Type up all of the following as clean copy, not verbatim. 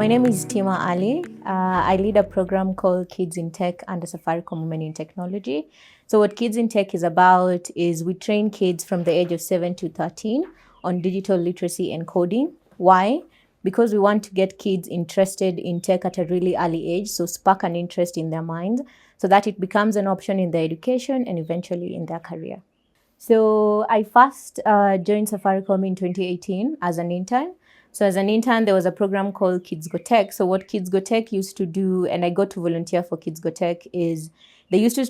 My name is Tima Ali. I lead a program called Kids in Tech under Safaricom Women in Technology. So what Kids in Tech is about is we train kids from the age of 7 to 13 on digital literacy and coding. Why? Because we want to get kids interested in tech at a really early age, so spark an interest in their minds so that it becomes an option in their education and eventually in their career. So I first joined Safaricom in 2018 as an intern. So as an intern, there was a program called Kids Go Tech. So what Kids Go Tech used to do, and I got to volunteer for Kids Go Tech, is they used to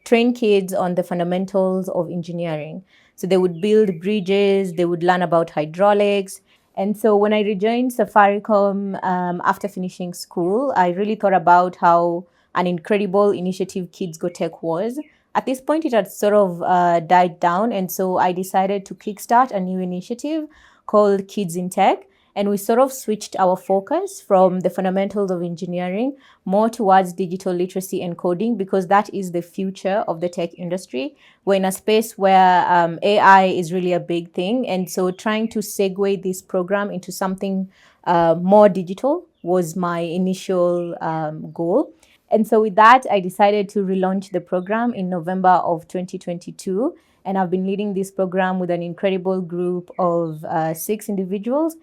train kids on the fundamentals of engineering. So they would build bridges, they would learn about hydraulics. And so when I rejoined Safaricom after finishing school, I really thought about how an incredible initiative Kids Go Tech was. At this point, it had sort of died down. And so I decided to kickstart a new initiative called Kids in Tech. And we sort of switched our focus from the fundamentals of engineering more towards digital literacy and coding, because that is the future of the tech industry. We're in a space where AI is really a big thing. And so trying to segue this program into something more digital was my initial goal. And so with that, I decided to relaunch the program in November of 2022. And I've been leading this program with an incredible group of 6 individuals.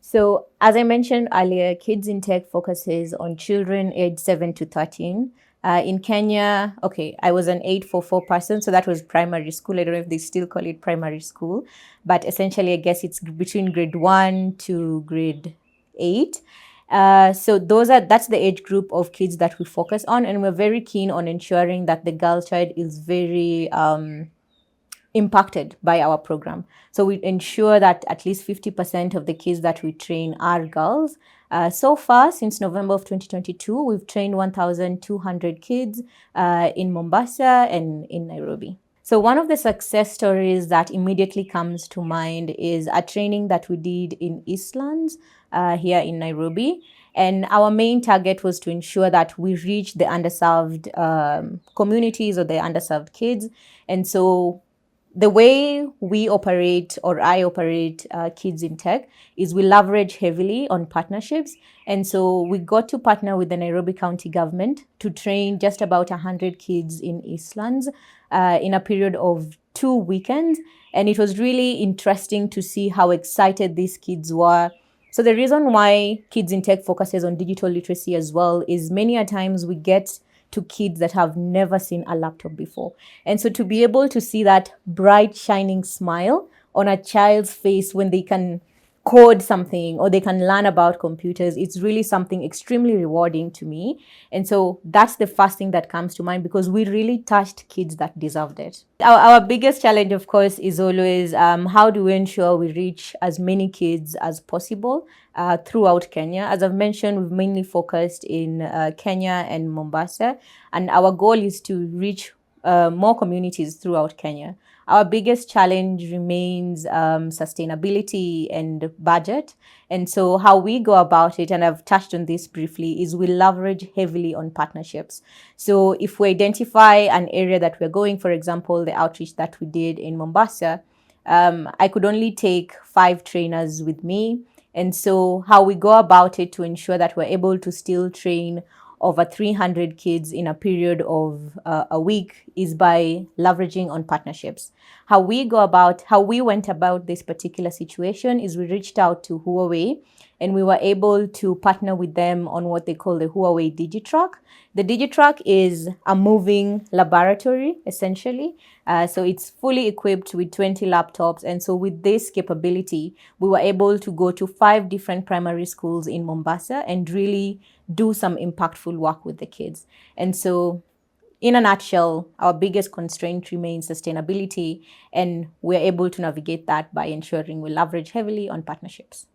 So as I mentioned earlier, Kids in Tech focuses on children aged 7 to 13. In Kenya, I was an 844 person, so that was primary school. I don't know if they still call it primary school, but essentially, I guess it's between grade 1 to grade 8. So that's the age group of kids that we focus on, and we're very keen on ensuring that the girl child is very impacted by our program. So we ensure that at least 50% of the kids that we train are girls. So far, since November of 2022, we've trained 1,200 kids in Mombasa and in Nairobi. So one of the success stories that immediately comes to mind is a training that we did in Eastlands here in Nairobi. And our main target was to ensure that we reach the underserved communities or the underserved kids. And so the way we operate, or I operate Kids in Tech, is we leverage heavily on partnerships. And so we got to partner with the Nairobi County government to train just about 100 kids in Eastlands in a period of 2 weekends. And it was really interesting to see how excited these kids were. So the reason why Kids in Tech focuses on digital literacy as well is many a times we get to kids that have never seen a laptop before. And so to be able to see that bright, shining smile on a child's face when they can code something or they can learn about computers, it's really something extremely rewarding to me. And so that's the first thing that comes to mind, because we really touched kids that deserved it. Our biggest challenge, of course, is always how do we ensure we reach as many kids as possible throughout Kenya. As I've mentioned, we've mainly focused in Kenya and Mombasa, and our goal is to reach more communities throughout Kenya. Our biggest challenge remains sustainability and budget. And so how we go about it, and I've touched on this briefly, is we leverage heavily on partnerships. So if we identify an area that we're going, for example, the outreach that we did in Mombasa, I could only take 5 trainers with me. And so how we go about it to ensure that we're able to still train over 300 kids in a period of a week is by leveraging on partnerships. How we went about this particular situation is we reached out to Huawei, and we were able to partner with them on what they call the Huawei DigiTruck. The DigiTruck is a moving laboratory, essentially. So it's fully equipped with 20 laptops. And so with this capability, we were able to go to 5 different primary schools in Mombasa and really do some impactful work with the kids. And so in a nutshell, our biggest constraint remains sustainability, and we're able to navigate that by ensuring we leverage heavily on partnerships.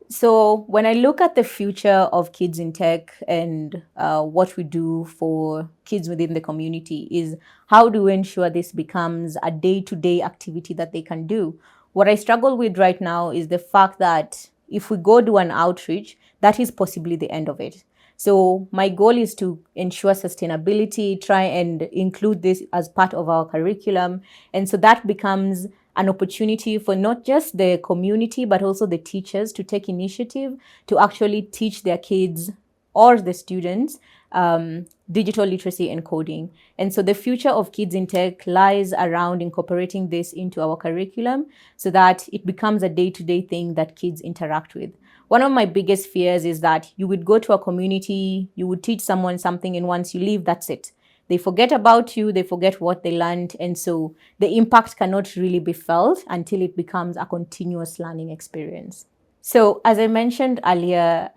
So when I look at the future of Kids in Tech and what we do for kids within the community, is how do we ensure this becomes a day-to-day activity that they can do? What I struggle with right now is the fact that if we go do an outreach, that is possibly the end of it. So my goal is to ensure sustainability, try and include this as part of our curriculum. And so that becomes an opportunity for not just the community, but also the teachers to take initiative to actually teach their kids or the students digital literacy and coding. And so the future of kids in tech lies around incorporating this into our curriculum so that it becomes a day-to-day thing that kids interact with. One of my biggest fears is that you would go to a community, you would teach someone something, and once you leave, that's it. They forget about you, they forget what they learned, and so the impact cannot really be felt until it becomes a continuous learning experience. So as I mentioned earlier,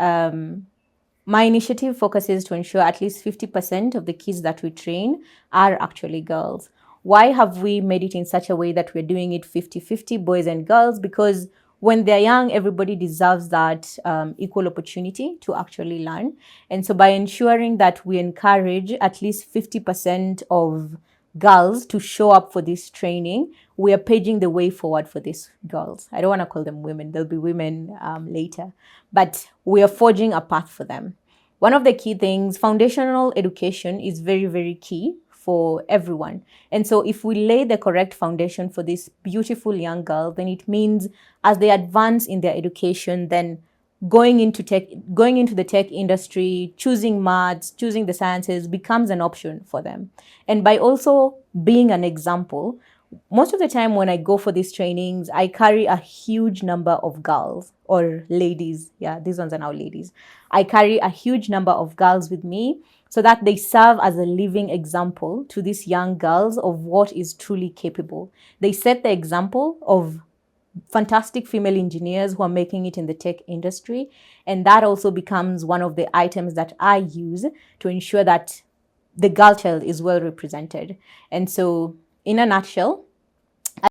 my initiative focuses to ensure at least 50% of the kids that we train are actually girls. Why have we made it in such a way that we're doing it 50-50 boys and girls? Because when they're young, everybody deserves that equal opportunity to actually learn. And so by ensuring that we encourage at least 50% of girls to show up for this training, we are paving the way forward for these girls. I don't want to call them women. They'll be women later. But we are forging a path for them. One of the key things, foundational education is very, very key for everyone. And so if we lay the correct foundation for this beautiful young girl, then it means as they advance in their education, then going into the tech industry, choosing maths, choosing the sciences becomes an option for them. And by also being an example, most of the time when I go for these trainings, I carry a huge number of girls or ladies. Yeah, these ones are now ladies. I carry a huge number of girls with me so that they serve as a living example to these young girls of what is truly capable. They set the example of fantastic female engineers who are making it in the tech industry. And that also becomes one of the items that I use to ensure that the girl child is well represented. And so in a nutshell,